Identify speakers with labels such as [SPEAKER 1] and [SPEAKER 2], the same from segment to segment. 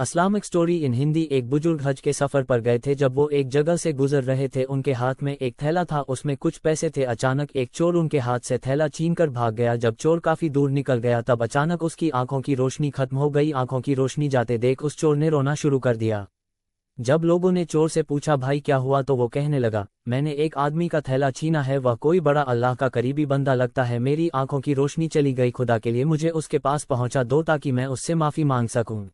[SPEAKER 1] Islamic story in Hindi. एक बुजुर्ग हज के सफर पर गए थे। जब वो एक जगह से गुजर रहे थे, उनके हाथ में एक थैला था, उसमें कुछ पैसे थे। अचानक एक चोर उनके हाथ से थैला छीनकर भाग गया। जब चोर काफी दूर निकल गया, तब अचानक उसकी आंखों की रोशनी खत्म हो गई। आंखों की रोशनी जाते देख उस चोर ने रोना शुरू कर दिया। जब लोगों ने चोर से पूछा, भाई क्या हुआ, तो वो कहने लगा, मैंने एक आदमी का थैला छीना है, वह कोई बड़ा अल्लाह का करीबी बंदा लगता है। मेरी आंखों की रोशनी चली गई, खुदा के लिए मुझे उसके पास पहुंचा दो ताकि मैं उससे माफी मांग सकूं।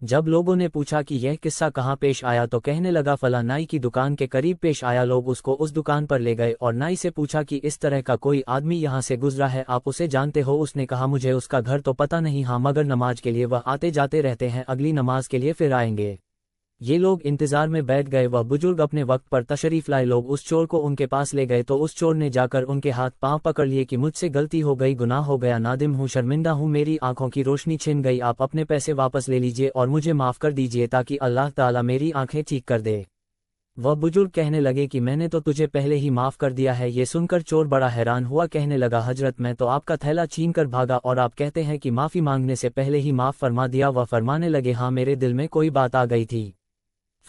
[SPEAKER 1] जब लोगों ने पूछा कि यह किस्सा कहाँ पेश आया, तो कहने लगा, फला नाई की दुकान के करीब पेश आया। लोग उसको उस दुकान पर ले गए और नाई से पूछा कि इस तरह का कोई आदमी यहाँ से गुजरा है, आप उसे जानते हो? उसने कहा, मुझे उसका घर तो पता नहीं, हाँ मगर नमाज के लिए वह आते जाते रहते हैं, अगली नमाज के लिए फिर आएंगे। ये लोग इंतजार में बैठ गए। वह बुजुर्ग अपने वक्त पर तशरीफ लाए। लोग उस चोर को उनके पास ले गए तो उस चोर ने जाकर उनके हाथ पांव पकड़ लिए कि मुझसे गलती हो गई, गुनाह हो गया, नादिम हूँ, शर्मिंदा हूँ, मेरी आंखों की रोशनी छिन गई, आप अपने पैसे वापस ले लीजिए और मुझे माफ कर दीजिए ताकि अल्लाह ताला मेरी आंखें ठीक कर दे। वह बुजुर्ग कहने लगे कि मैंने तो तुझे पहले ही माफ कर दिया है। ये सुनकर चोर बड़ा हैरान हुआ, कहने लगा, हजरत मैं तो आपका थैला छीन कर भागा और आप कहते हैं कि माफी मांगने से पहले ही माफ फरमा दिया। वह फरमाने लगे, हाँ मेरे दिल में कोई बात आ गई थी।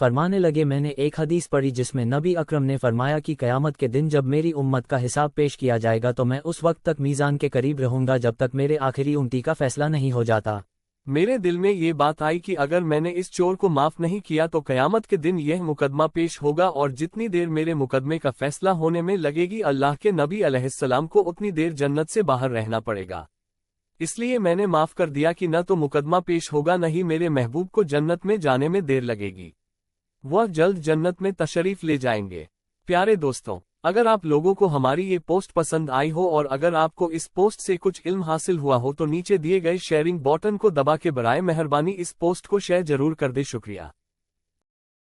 [SPEAKER 1] फरमाने लगे, मैंने एक हदीस पढ़ी जिसमें नबी अकरम ने फरमाया कि क़यामत के दिन जब मेरी उम्मत का हिसाब पेश किया जाएगा तो मैं उस वक्त तक मीज़ान के करीब रहूंगा जब तक मेरे आखिरी उम्मती का फैसला नहीं हो जाता।
[SPEAKER 2] मेरे दिल में ये बात आई कि अगर मैंने इस चोर को माफ नहीं किया तो क़यामत के दिन यह मुकदमा पेश होगा और जितनी देर मेरे मुकदमे का फैसला होने में लगेगी, अल्लाह के नबी अलैहिस्सलाम को उतनी देर जन्नत से बाहर रहना पड़ेगा। इसलिए मैंने माफ कर दिया कि न तो मुकदमा पेश होगा, न ही मेरे महबूब को जन्नत में जाने में देर लगेगी, वह जल्द जन्नत में तशरीफ ले जाएंगे। प्यारे दोस्तों, अगर आप लोगों को हमारी ये पोस्ट पसंद आई हो और अगर आपको इस पोस्ट से कुछ इल्म हासिल हुआ हो तो नीचे दिए गए शेयरिंग बटन को दबा के बराए मेहरबानी इस पोस्ट को शेयर जरूर कर दे। शुक्रिया।